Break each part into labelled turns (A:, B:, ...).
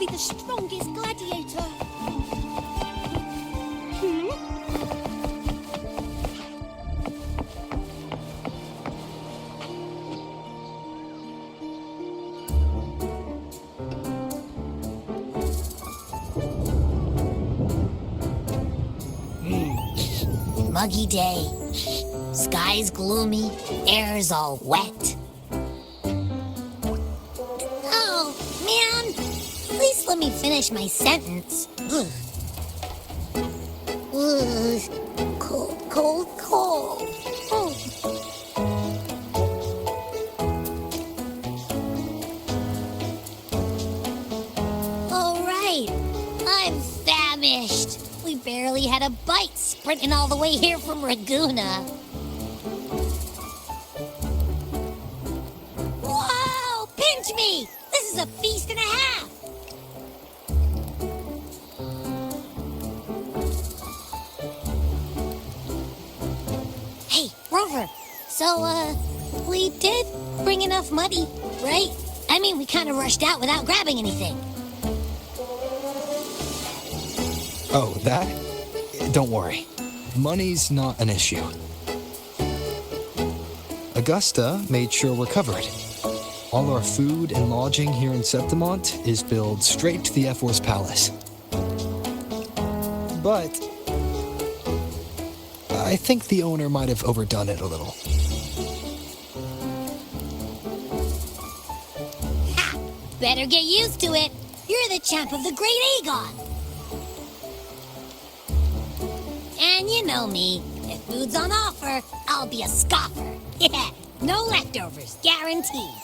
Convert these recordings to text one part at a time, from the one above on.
A: be the strongest gladiator.
B: Muggy day. Sky's gloomy, air's all wet. Oh, man! At least let me finish my sentence. Ugh. Ugh. Cold, cold, cold. Oh. All right, I'm famished. We barely had a bite sprinting all the way here from Raguna. Whoa! Pinch me! This is a feast and a half! Hey, Rover, so, we did bring enough money, right? I mean, we kind of rushed out without grabbing anything.
C: Oh, that? Don't worry. Money's not an issue. Augusta made sure we're covered. All our food and lodging here in Septimont is billed straight to the F4's palace. But I think the owner might have overdone it a little.
B: Ha! Better get used to it. You're the champ of the Great Aegon. And you know me, if food's on offer, I'll be a scoffer. Yeah, no leftovers, guaranteed.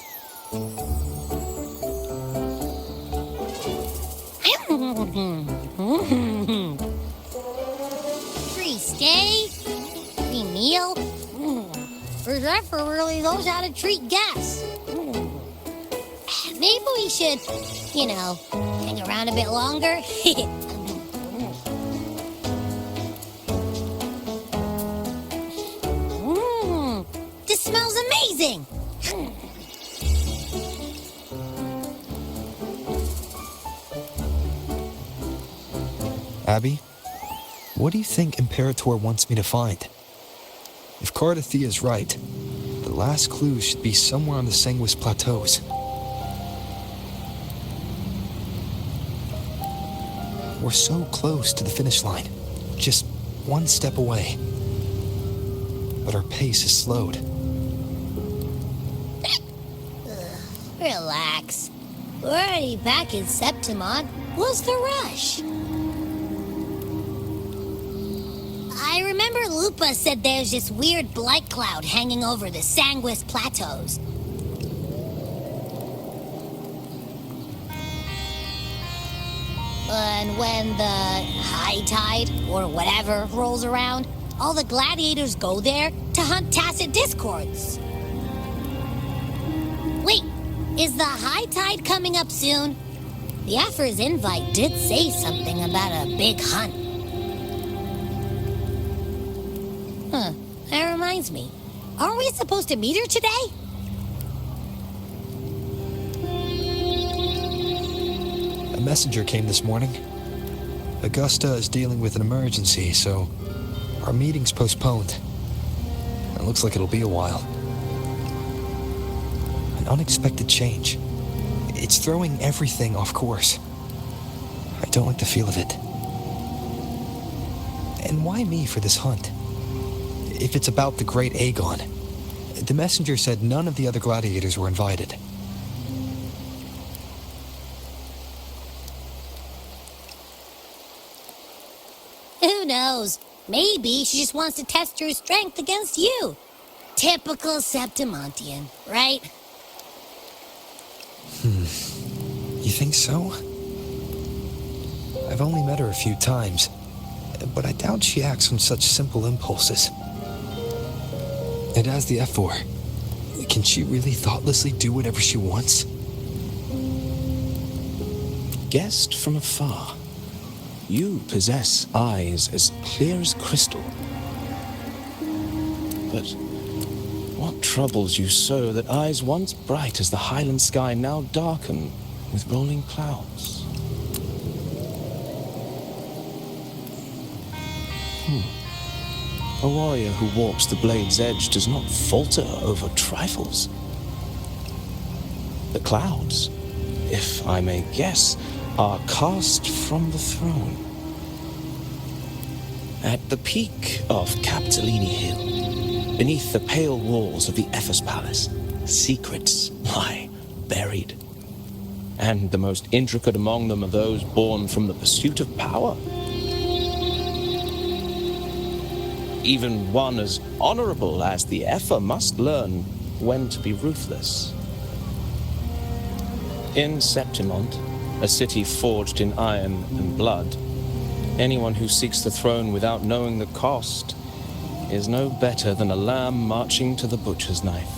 B: Free stay, free meal. Zephyr really knows how to treat guests. Maybe we should, hang around a bit longer. This smells amazing!
C: Abby, what do you think Imperator wants me to find? If Cardathia's right, the last clue should be somewhere on the Sanguis Plateaus. We're so close to the finish line, just one step away. But our pace is slowed.
B: Relax. We're already back in Septimont. What's the rush? I remember Lupa said there's this weird blight cloud hanging over the Sanguis Plateaus. And when the high tide, or whatever, rolls around, all the gladiators go there to hunt tacit discords. Wait, is the high tide coming up soon? The Affer's invite did say something about a big hunt. Huh, that reminds me. Aren't we supposed to meet her today?
C: A messenger came this morning. Augusta is dealing with an emergency, so our meeting's postponed. It looks like it'll be a while. An unexpected change. It's throwing everything off course. I don't like the feel of it. And why me for this hunt? If it's about the Great Aegon, the messenger said none of the other gladiators were invited.
B: Who knows? Maybe she just wants to test her strength against you. Typical Septimontian, right?
C: You think so? I've only met her a few times, but I doubt she acts on such simple impulses. And as the F4, can she really thoughtlessly do whatever she wants?
D: Guessed from afar, you possess eyes as clear as crystal. But what troubles you so that eyes once bright as the highland sky now darken with rolling clouds? A warrior who walks the blade's edge does not falter over trifles. The clouds, if I may guess, are cast from the throne. At the peak of Capitolini Hill, beneath the pale walls of the Ephes Palace, secrets lie buried. And the most intricate among them are those born from the pursuit of power. Even one as honorable as the Epher must learn when to be ruthless. In Septimont, a city forged in iron and blood, anyone who seeks the throne without knowing the cost is no better than a lamb marching to the butcher's knife.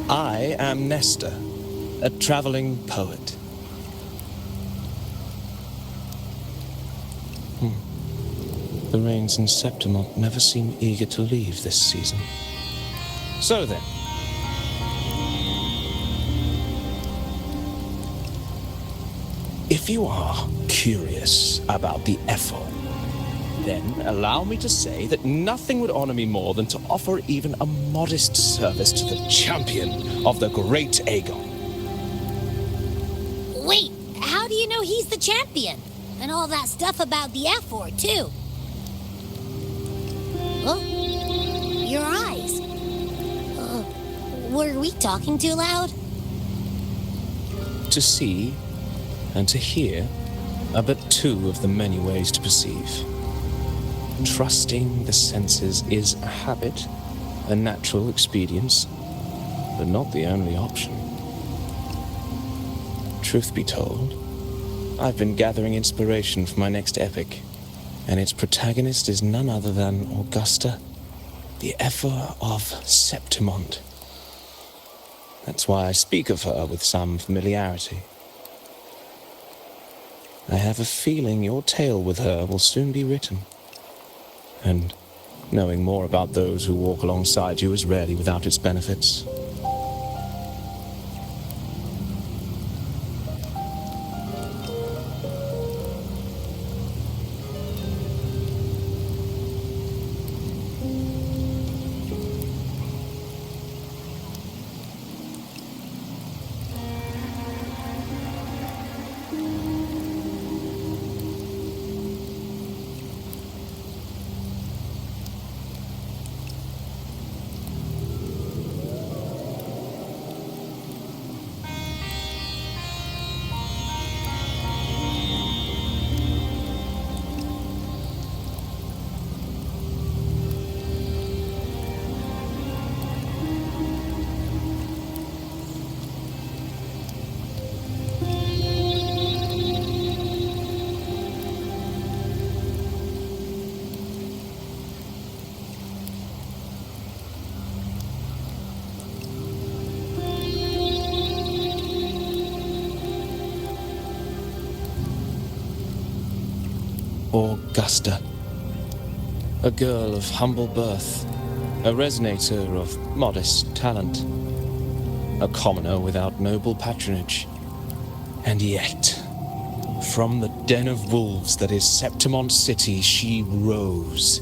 D: I am Nestor, a traveling poet. The rains in Septimont never seem eager to leave this season. So then, if you are curious about the Epher, then allow me to say that nothing would honor me more than to offer even a modest service to the champion of the great Aegon.
B: Wait, how do you know he's the champion? And all that stuff about the F4, too. Oh, your eyes. Were we talking too loud?
D: To see and to hear are but two of the many ways to perceive. Trusting the senses is a habit, a natural expedience, but not the only option. Truth be told, I've been gathering inspiration for my next epic, and its protagonist is none other than Augusta, the Epher of Septimont. That's why I speak of her with some familiarity. I have a feeling your tale with her will soon be written. And knowing more about those who walk alongside you is rarely without its benefits. Augusta, a girl of humble birth, a resonator of modest talent, a commoner without noble patronage, and yet, from the den of wolves that is Septimont City, she rose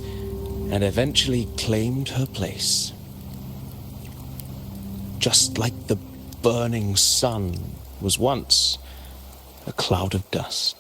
D: and eventually claimed her place. Just like the burning sun was once a cloud of dust.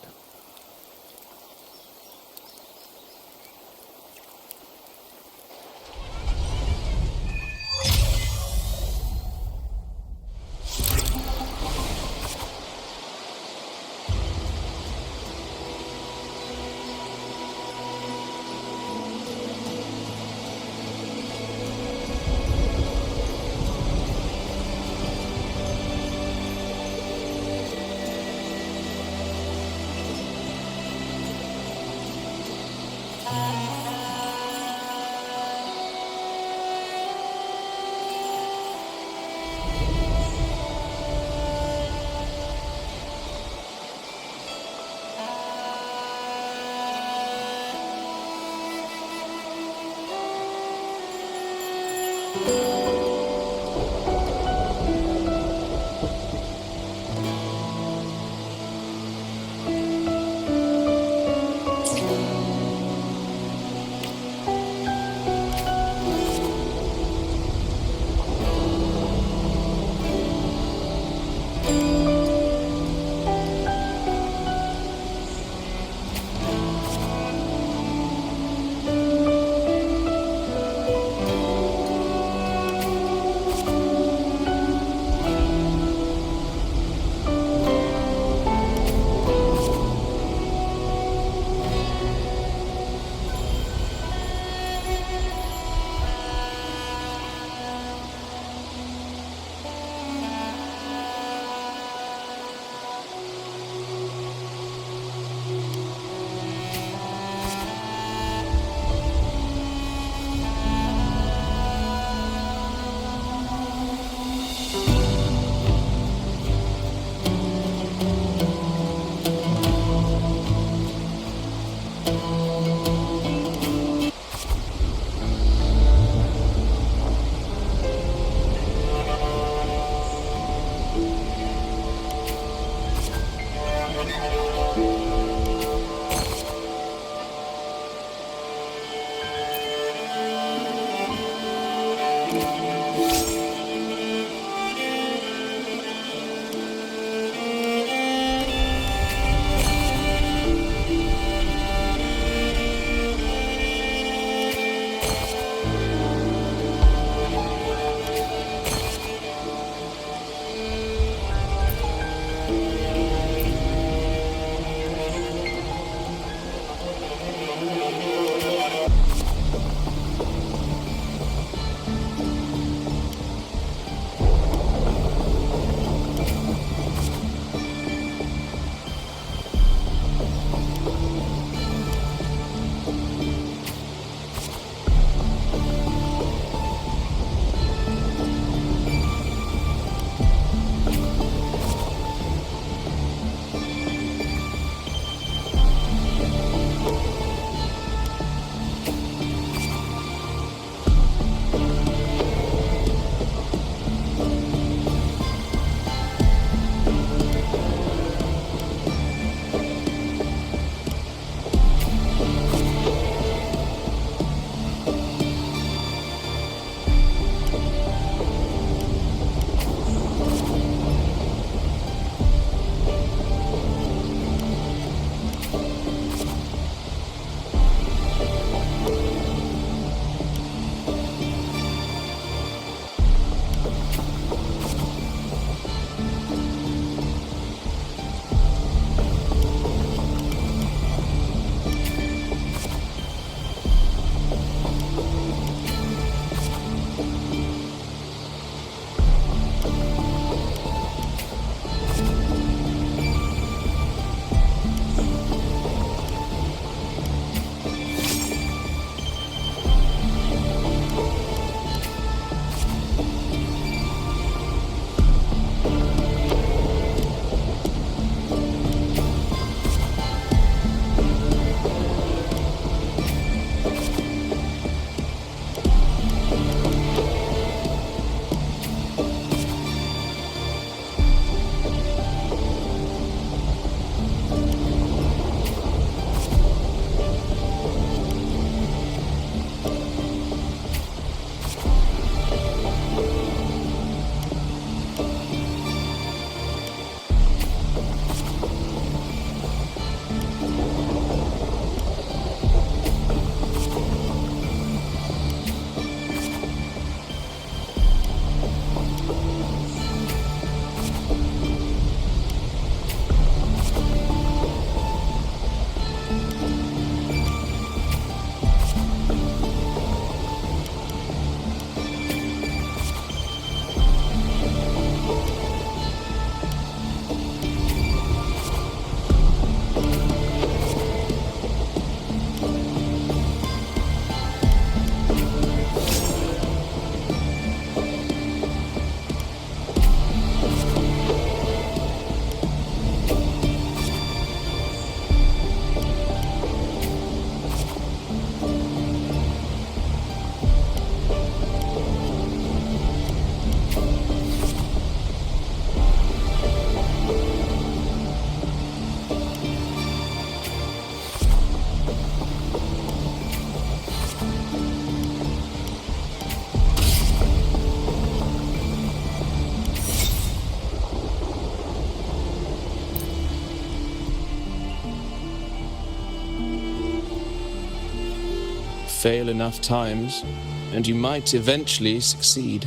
D: fail enough times, and you might eventually succeed.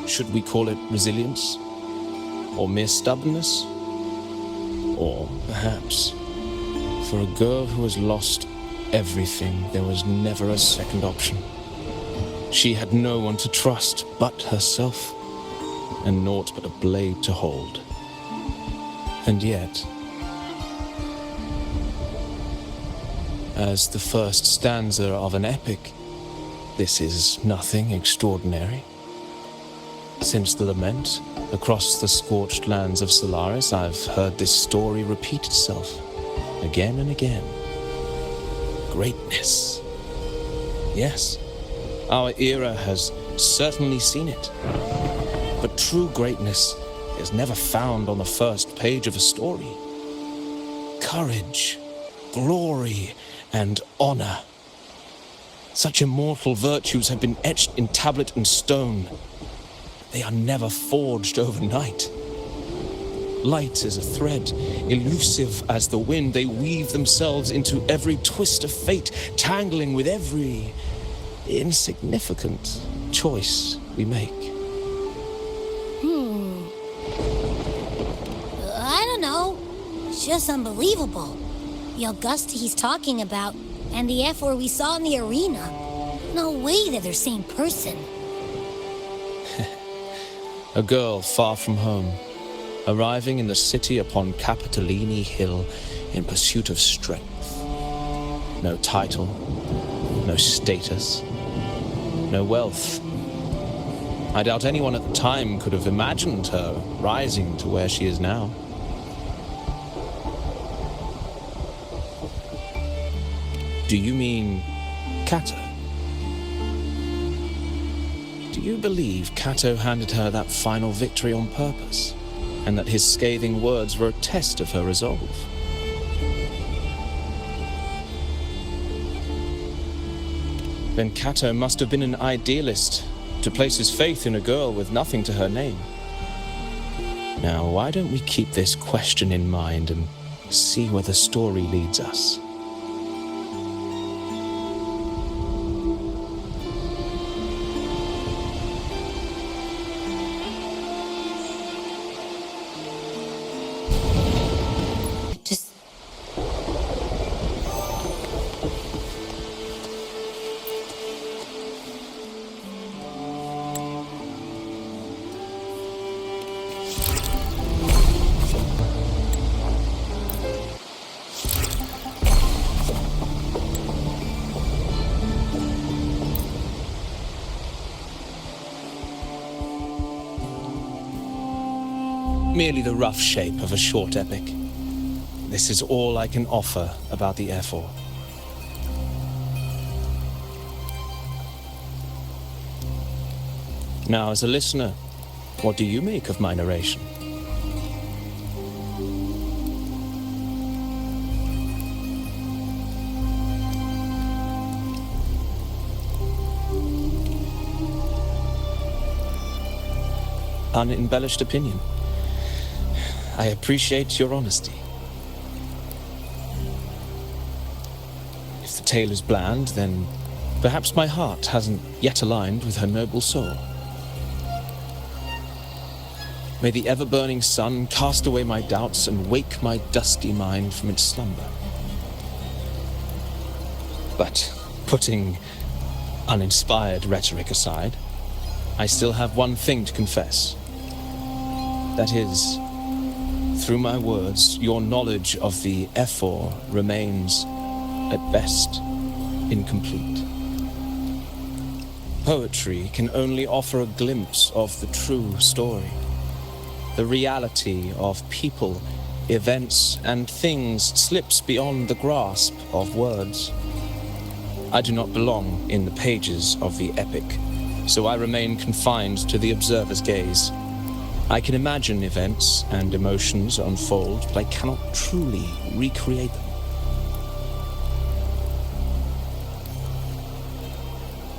D: Should we call it resilience? Or mere stubbornness? Or perhaps, for a girl who has lost everything, there was never a second option. She had no one to trust but herself, and naught but a blade to hold. And yet, as the first stanza of an epic, this is nothing extraordinary. Since the Lament, across the scorched lands of Solaris, I've heard this story repeat itself, again and again. Greatness. Yes, our era has certainly seen it. But true greatness is never found on the first page of a story. Courage, glory, and honor. Such immortal virtues have been etched in tablet and stone. They are never forged overnight. Light as a thread, elusive as the wind, they weave themselves into every twist of fate, tangling with every insignificant choice we make.
B: I don't know. It's just unbelievable. The Augusta he's talking about, and the F-4 we saw in the arena. No way they're the same person.
D: A girl far from home, arriving in the city upon Capitolini Hill in pursuit of strength. No title, no status, no wealth. I doubt anyone at the time could have imagined her rising to where she is now. Do you mean Kato? Do you believe Kato handed her that final victory on purpose, and that his scathing words were a test of her resolve? Then Kato must have been an idealist to place his faith in a girl with nothing to her name. Now, why don't we keep this question in mind and see where the story leads us? Merely the rough shape of a short epic. This is all I can offer about the F-4. Now, as a listener, what do you make of my narration? Unembellished opinion. I appreciate your honesty. If the tale is bland, then perhaps my heart hasn't yet aligned with her noble soul. May the ever-burning sun cast away my doubts and wake my dusty mind from its slumber. But putting uninspired rhetoric aside, I still have one thing to confess. That is, through my words, your knowledge of the F-4 remains, at best, incomplete. Poetry can only offer a glimpse of the true story, the reality of people, events, and things slips beyond the grasp of words. I do not belong in the pages of the epic, so I remain confined to the observer's gaze. I can imagine events and emotions unfold, but I cannot truly recreate them.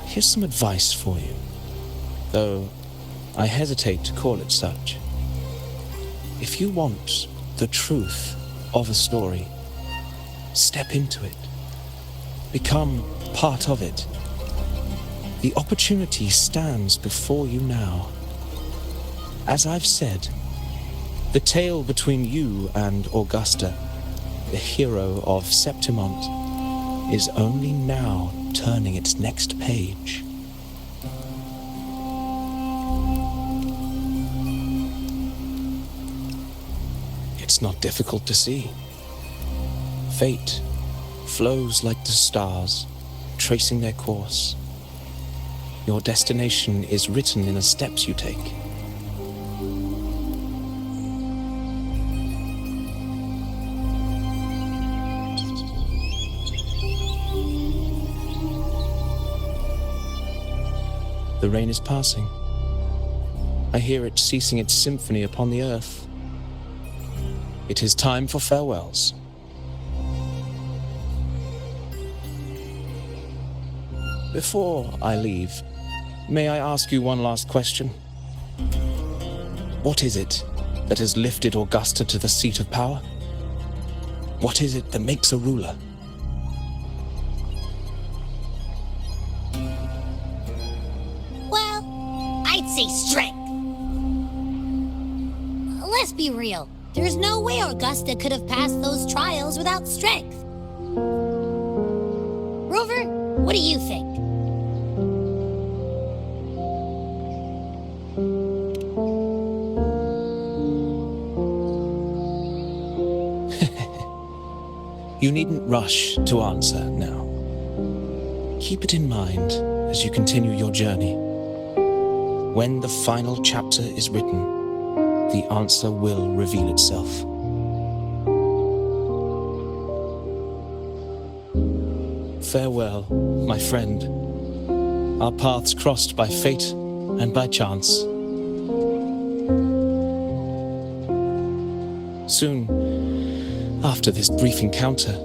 D: Here's some advice for you, though I hesitate to call it such. If you want the truth of a story, step into it. Become part of it. The opportunity stands before you now. As I've said, the tale between you and Augusta, the hero of Septimont, is only now turning its next page. It's not difficult to see. Fate flows like the stars, tracing their course. Your destination is written in the steps you take. The rain is passing. I hear it ceasing its symphony upon the earth. It is time for farewells. Before I leave, may I ask you one last question? What is it that has lifted Augusta to the seat of power? What is it that makes a ruler?
B: Well, I'd say strength. Let's be real. There's no way Augusta could have passed those trials without strength. Rover, what do you think?
D: You needn't rush to answer now. Keep it in mind as you continue your journey. When the final chapter is written, the answer will reveal itself. Farewell, my friend. Our paths crossed by fate and by chance. Soon, after this brief encounter,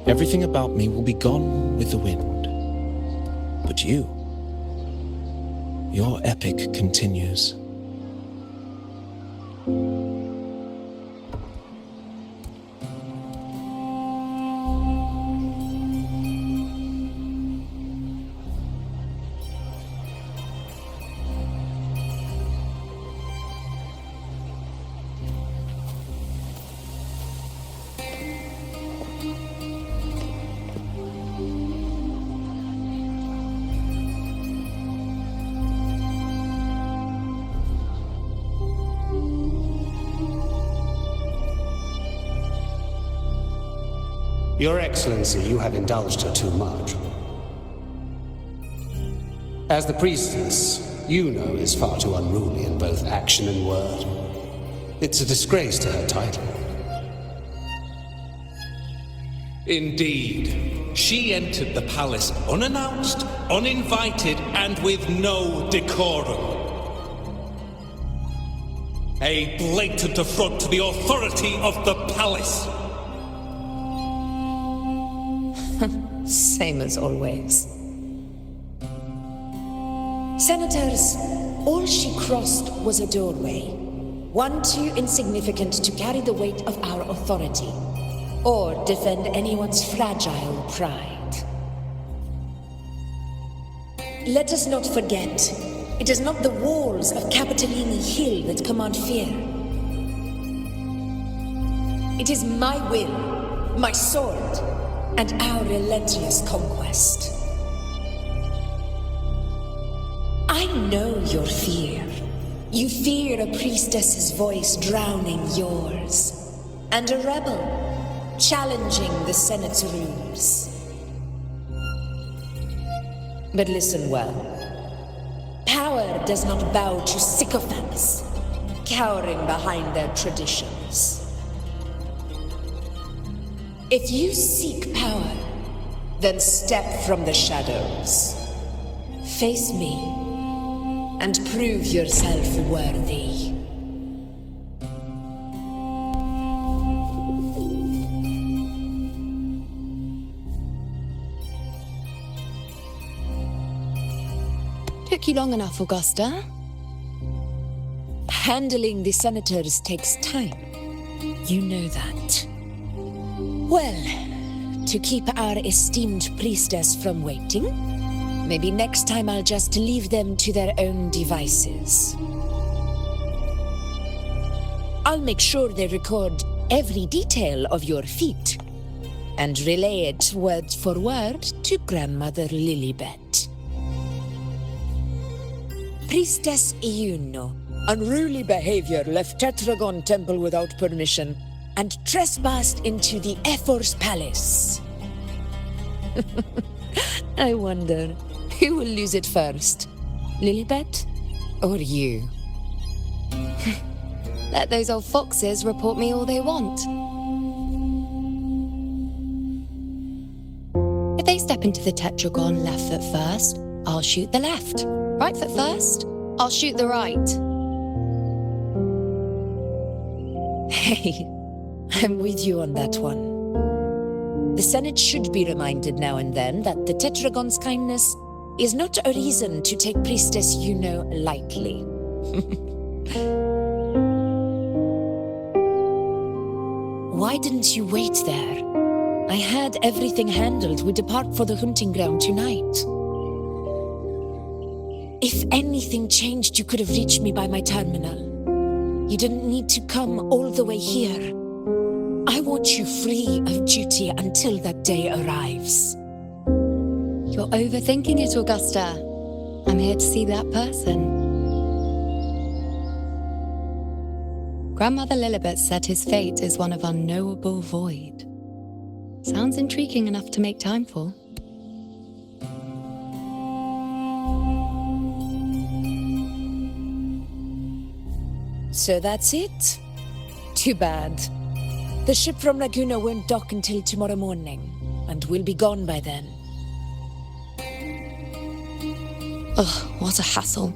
D: everything about me will be gone with the wind. But you, your epic continues.
E: Your Excellency, you have indulged her too much. As the priestess, Iuno is far too unruly in both action and word. It's a disgrace to her title.
F: Indeed. She entered the palace unannounced, uninvited, and with no decorum. A blatant affront to the authority of the palace.
G: Same as always. Senators, all she crossed was a doorway. One too insignificant to carry the weight of our authority, or defend anyone's fragile pride. Let us not forget, it is not the walls of Capitolini Hill that command fear. It is my will, my sword, and our relentless conquest. I know your fear. You fear a priestess's voice drowning yours, and a rebel challenging the Senate's rules. But listen well. Power does not bow to sycophants, cowering behind their traditions. If you seek power, then step from the shadows. Face me, and prove yourself worthy.
H: Took you long enough, Augusta?
G: Handling the Senators takes time. You know that. Well, to keep our esteemed priestess from waiting, maybe next time I'll just leave them to their own devices. I'll make sure they record every detail of your feat and relay it word for word to Grandmother Lilibet. Priestess Iuno, unruly behavior, left Tetragon Temple without permission and trespassed into the Ephor's palace. I wonder, who will lose it first? Lilibet or you?
H: Let those old foxes report me all they want. If they step into the tetragon left foot first, I'll shoot the left. Right foot first, I'll shoot the right.
G: Hey, I'm with you on that one. The Senate should be reminded now and then that the Tetragon's kindness is not a reason to take Priestess Iuno lightly. Why didn't you wait there? I had everything handled. We depart for the hunting ground tonight. If anything changed, you could have reached me by my terminal. You didn't need to come all the way here. I want you free of duty until that day arrives.
H: You're overthinking it, Augusta. I'm here to see that person. Grandmother Lilibet said his fate is one of unknowable void. Sounds intriguing enough to make time for.
G: So that's it? Too bad. The ship from Laguna won't dock until tomorrow morning, and we'll be gone by then.
H: Ugh, what a hassle.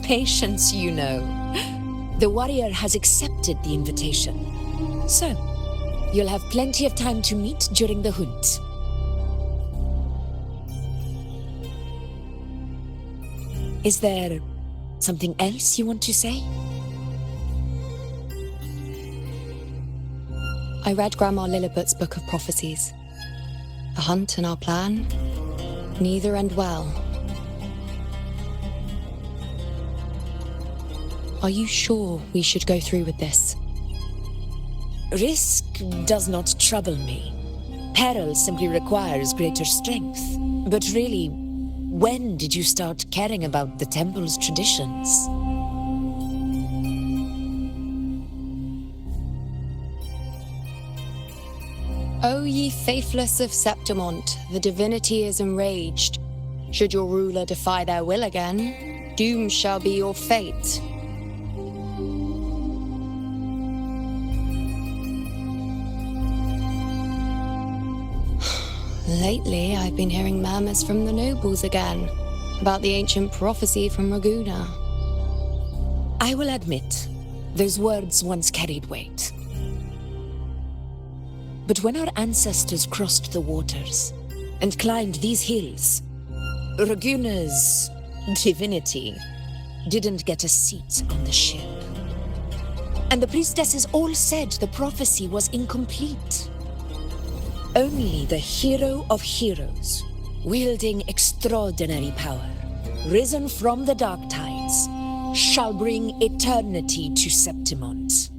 G: Patience, you know. The warrior has accepted the invitation. So, you'll have plenty of time to meet during the hunt. Is there something else you want to say?
H: I read Grandma Lilibet's Book of Prophecies. The hunt and our plan, neither end well. Are you sure we should go through with this?
G: Risk does not trouble me. Peril simply requires greater strength. But really, when did you start caring about the temple's traditions?
H: O ye faithless of Septimont, the divinity is enraged. Should your ruler defy their will again, doom shall be your fate. Lately, I've been hearing murmurs from the nobles again, about the ancient prophecy from Raguna.
G: I will admit, those words once carried weight. But when our ancestors crossed the waters and climbed these hills, Raguna's divinity didn't get a seat on the ship. And the priestesses all said the prophecy was incomplete. Only the hero of heroes, wielding extraordinary power, risen from the dark tides, shall bring eternity to Septimont.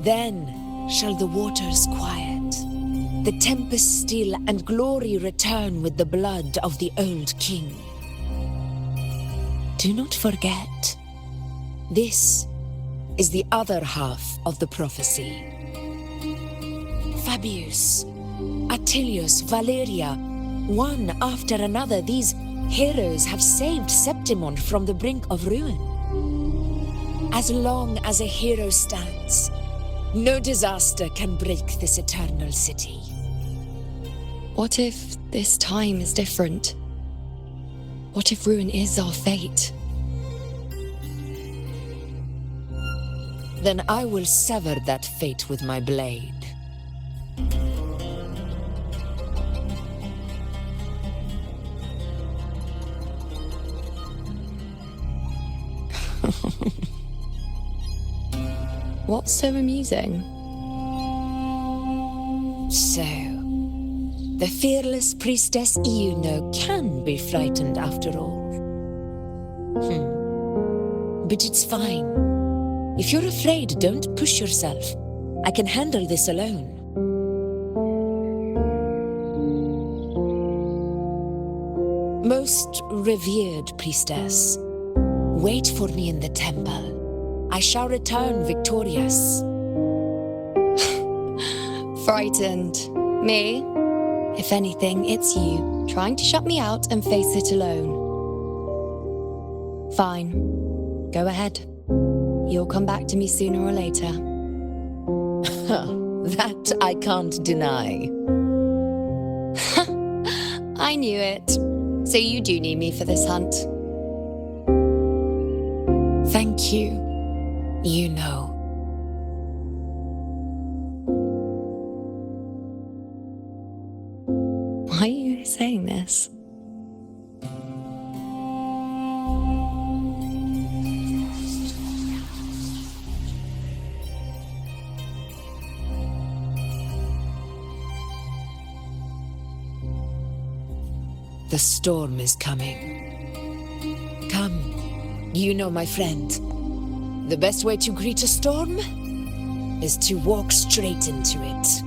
G: Then shall the waters quiet, the tempest still, and glory return with the blood of the old king. Do not forget, this is the other half of the prophecy. Fabius, Attilius, Valeria, one after another, these heroes have saved Septimont from the brink of ruin. As long as a hero stands, no disaster can break this eternal city.
H: What if this time is different? What if ruin is our fate?
G: Then I will sever that fate with my blade.
H: What's so amusing?
G: So, the fearless priestess Iuno can be frightened after all. But it's fine. If you're afraid, don't push yourself. I can handle this alone. Most revered priestess, wait for me in the temple. I shall return victorious.
H: Frightened. Me? If anything, it's you, trying to shut me out and face it alone. Fine. Go ahead. You'll come back to me sooner or later.
G: That I can't deny.
H: I knew it. So you do need me for this hunt.
G: Thank you. You know.
H: Why are you saying this?
G: The storm is coming. Come, you know, my friend. The best way to greet a storm is to walk straight into it.